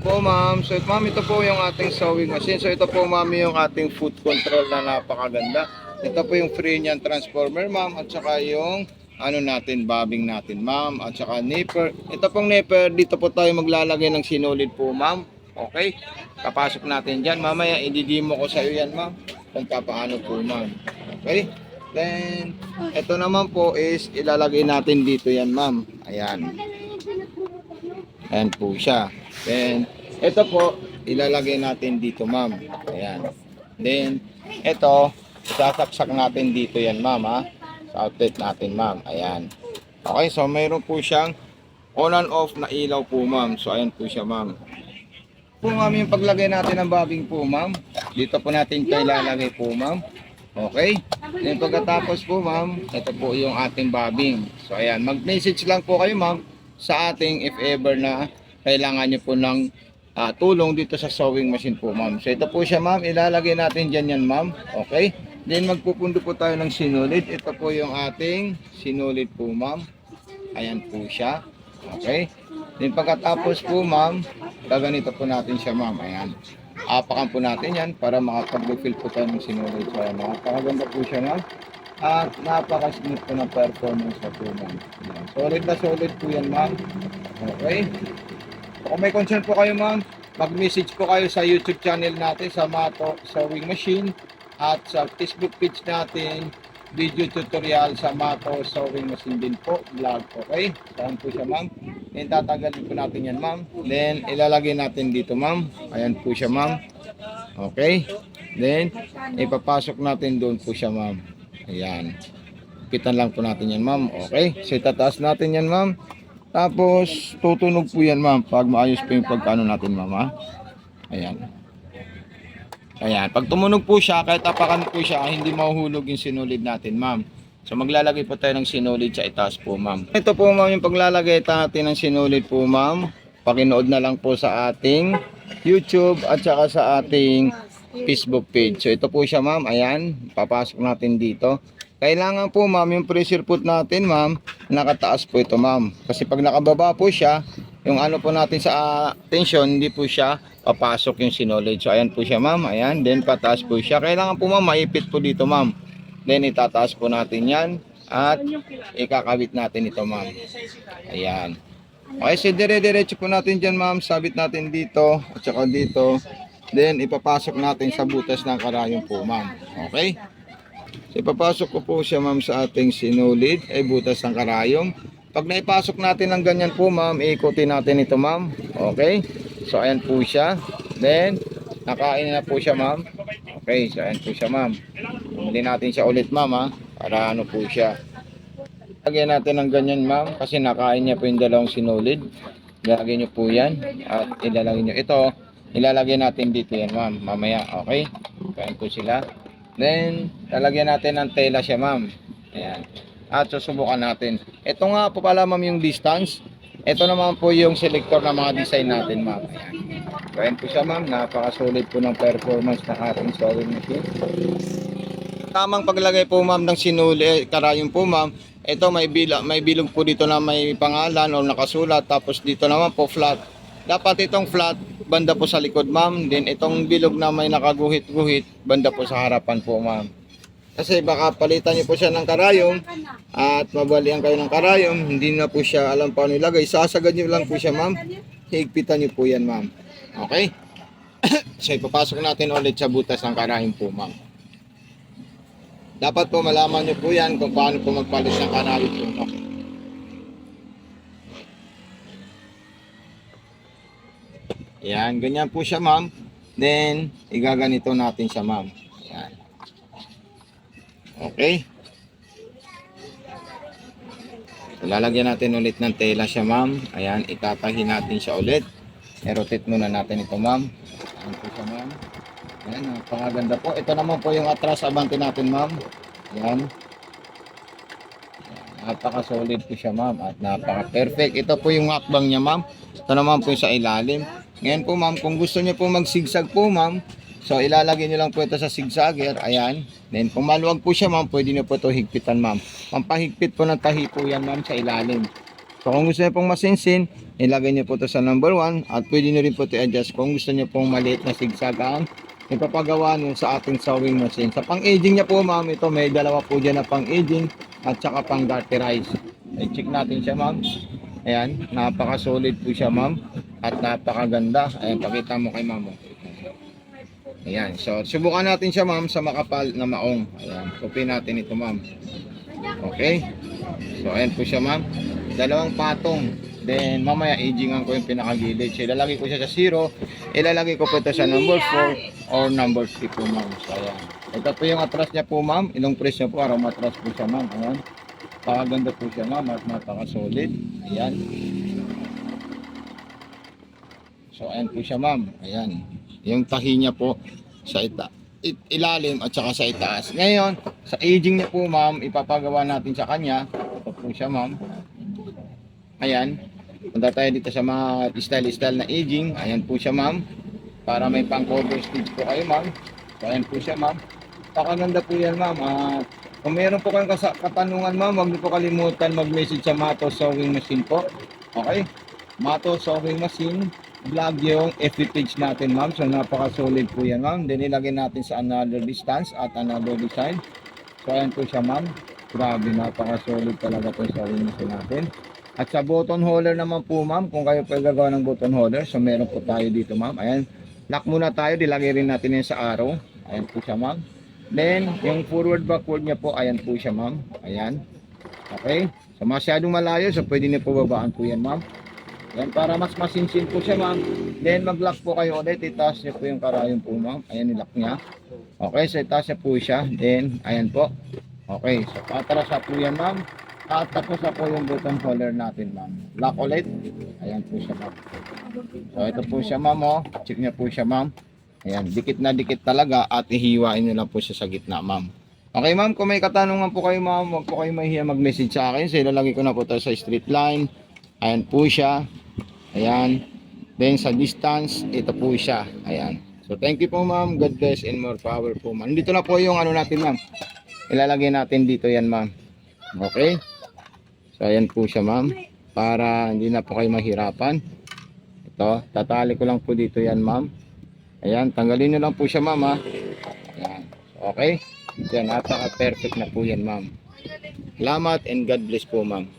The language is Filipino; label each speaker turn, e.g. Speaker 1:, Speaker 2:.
Speaker 1: Po ma'am, so ma'am ito po yung ating sewing machine. So ito po ma'am yung ating foot control na napakaganda. Ito po yung free niyan transformer ma'am at saka yung ano natin, bobbing natin ma'am at saka nipper. Ito pong nipper, dito po tayo maglalagay ng sinulid po ma'am. Okay? Kapasok natin dyan. Mamaya i-demo ko sa iyo yan ma'am kung paano po ma'am. Okay? Then, ito naman po is ilalagay natin dito yan ma'am. Ayan. Ayan po siya. Then, ito po, ilalagay natin dito, ma'am. Ayan. Then, ito, sasaksak natin dito yan, ma'am, ha? Sa outlet natin, ma'am. Ayan. Okay, so mayroon po siyang on and off na ilaw po, ma'am. So, ayan po siya, ma'am. Po, ma'am, yung paglagay natin ng bobbing po, ma'am. Dito po natin ito ilalagay po, ma'am. Okay? Then, pagkatapos po, ma'am, ito po yung ating bobbing. So, ayan. Mag-message lang po kayo, ma'am, sa ating if ever na kailangan nyo po ng tulong dito sa sewing machine po ma'am. So ito po siya ma'am, ilalagay natin dyan yan ma'am. Okay? Then magpupundo po tayo ng sinulid. Ito po yung ating sinulid po ma'am. Ayan po siya. Okay? Then pagkatapos po ma'am, gaganito po natin siya ma'am. Ayan. Apakan po natin yan para makapag-refill po tayo ng sinulid. So ayan, napakaganda po siya ma'am. At napaka-smooth po ng performance na po ma'am. Solid na solid po yan ma'am. Okay? Kung may concern po kayo ma'am, mag-message po kayo sa YouTube channel natin sa Mato Sewing Machine at sa Facebook page natin, video tutorial sa Mato Sewing Machine din po, vlog. Okay? Saan po siya ma'am? Then tatagalin po natin yan ma'am. Then ilalagay natin dito ma'am. Ayan po siya ma'am. Okay? Then ipapasok natin doon po siya ma'am. Ayan. Pitan lang po natin yan ma'am. Okay? So itataas natin yan ma'am. Tapos tutunog po yan ma'am pag maayos po yung pagkano natin ma'am ha. Ayan. Ayan. Pag tumunog po siya, kahit apakan po siya, hindi mahuhulog yung sinulid natin ma'am. So maglalagay po tayo ng sinulid sa itaas po ma'am. Ito po ma'am yung paglalagay natin ng sinulid po ma'am. Pakinood na lang po sa ating YouTube at saka sa ating Facebook page. So ito po siya ma'am, ayan, papasok natin dito. Kailangan po ma'am, yung pressure foot natin ma'am, nakataas po ito ma'am. Kasi pag nakababa po siya, yung ano po natin sa tension, hindi po siya papasok yung sinulid. So ayan po siya ma'am, ayan, then pataas po siya. Kailangan po ma'am, maipit po dito ma'am. Then itataas po natin yan at ikakabit natin ito ma'am. Ayan. Okay, so dire-diretso po natin dyan ma'am, sabit natin dito at saka dito. Then, ipapasok natin sa butas ng karayom po, ma'am. Okay? So, ipapasok ko po siya, ma'am, sa ating sinulid, ay butas ng karayom. Pag naipasok natin ng ganyan po, ma'am, ikutin natin ito, ma'am. Okay? So, ayan po siya. Then, nakain na po siya, ma'am. Okay, so ayan po siya, ma'am. Hindi natin siya ulit, ma'am, ha? Para ano po siya. Lagyan natin ng ganyan, ma'am, kasi nakain niya po yung dalawang sinulid. Lagyan niyo po yan. At ilalagay niyo ito. Ilalagay natin dito yan ma'am, mamaya, okay? Kain po sila. Then, lalagyan natin ng tela siya ma'am. Ayan. At susubukan natin. Ito nga po pala ma'am yung distance. Ito naman po yung selector ng mga design natin ma'am. Ayan. Kain po siya ma'am, napaka-solid po ng performance ng ating sewing machine. Tamang paglagay po ma'am ng sinuli, karayom po ma'am. Ito may bilog po dito na may pangalan o nakasulat. Tapos dito naman po flat. Dapat itong flat banda po sa likod ma'am, then itong bilog na may nakaguhit-guhit banda po sa harapan po ma'am. Kasi baka palitan niyo po siya ng karayom at mabalian kayo ng karayom, hindi na po siya alam paano ilagay, sasagad niyo lang po siya ma'am, higpitan niyo po yan ma'am. Okay? So ipapasok natin ulit sa butas ng karayom po ma'am. Dapat po malaman niyo po yan kung paano po magpalit ng karayom po ma'am. Yan, ganyan po siya ma'am. Then, igaganito natin siya ma'am. Yan. Okay. So, lalagyan natin ulit ng tela siya ma'am. Ayan, itatahi natin siya ulit. I-rotate muna natin ito ma'am. Ayan po siya ma'am. Ayan, napakaganda po. Ito naman po yung atras abante natin ma'am. Ayan. Napaka-solid po siya ma'am at napaka-perfect. Ito po yung hakbang niya ma'am. Ito naman po sa ilalim. Ngayon po ma'am, kung gusto niyo po mag-zigzag po ma'am, so ilalagay niyo lang po ito sa zigzagger. Ayan. Then kung maluwag po siya ma'am, pwede niyo po ito higpitan ma'am. Pampahigpit po ng tahi po yan ma'am sa ilalim. So kung gusto niyo pong masinsin, ilagay niyo po ito sa number 1 at pwede niyo rin po ito i-adjust kung gusto niyo pong maliit na zigzag ang ipapagawa niyo sa ating sewing machine. Sa pang-aging niya po ma'am, ito may dalawa po dyan na pang-aging at saka pang-garterize. I-check natin siya ma'am. Ayan, napaka-solid po siya ma'am at napakaganda. Ayan, pakita mo kay ma'am. Ayan, so subukan natin siya ma'am sa makapal na maong. Ayan, copy natin ito ma'am. Okay, so ayan po siya ma'am. Dalawang patong. Then mamaya agingan ko yung pinakagilid. So ilalagay ko siya sa 0. Ilalagay ko po ito sa number 4 or number 3 po ma'am. So ayan. Ito po yung atras niya po ma'am. Ilong press niya po para matras po siya ma'am. Ayan. Pakaganda po siya ma'am at napaka-solid. Ayan. So ayan po siya ma'am. Ayan. Yung tahi niya po sa ilalim at saka sa itaas. Ngayon, sa aging niya po ma'am, ipapagawa natin sa kanya. Ito po siya ma'am. Ayan. Punta tayo dito sa mga style-style na aging. Ayan po siya ma'am. Para may pang cover stitch po kayo ma'am. So ayan po siya ma'am. Pakaganda po yan ma'am. Kung meron po kayong katanungan ma'am, huwag niyo po kalimutan mag-message sa Mato Sewing Machine po. Okay? Mato Sewing Machine. Vlog yung FB page natin ma'am. So napaka-solid po yan ma'am. Then ilagay natin sa another distance at another design. So ayan po siya ma'am. Grabe, napaka-solid talaga po sa sewing machine natin. At sa button holder naman po ma'am, kung kayo po gagawa ng button holder, so meron po tayo dito ma'am. Ayan, lock muna tayo, dilagay rin natin yan sa arrow. Ayan po siya ma'am. Then, yung forward backward niya po, ayan po siya ma'am. Ayan. Okay. So masyadong malayo, so pwede niyo po babaan po yan ma'am. Ayan, para mas masinsin po siya ma'am. Then mag-lock po kayo ulit, itaas niyo po yung karayon po ma'am. Ayan, nilock niya. Okay, so itaas niya po siya. Then, ayan po. Okay, so patras po yan ma'am. At tapos na po yung button holder natin ma'am. Lock ulit. Ayan po siya ma'am. So ito po siya ma'am oh. Check niya po siya ma'am. Ayan, dikit na dikit talaga at ihiwain niyo lang po siya sa gitna ma'am. Okay ma'am, kung may katanungan po kayo ma'am, huwag po kayo mahihiya mag-message sa akin. So ilalagay ko na po ito sa straight line. Ayan po siya. Ayan. Then sa distance, ito po siya. Ayan. So thank you po ma'am. God bless and more power po ma'am. Dito na po yung ano natin ma'am. Ilalagay natin dito yan ma'am. Okay. So ayan po siya ma'am. Para hindi na po kayo mahirapan. Ito. Tatali ko lang po dito yan ma'am. Ayan. Tanggalin nyo lang po siya ma'am ha. Ayan. Okay. Yan. Napaka-perfect na po yan ma'am. Salamat and God bless po ma'am.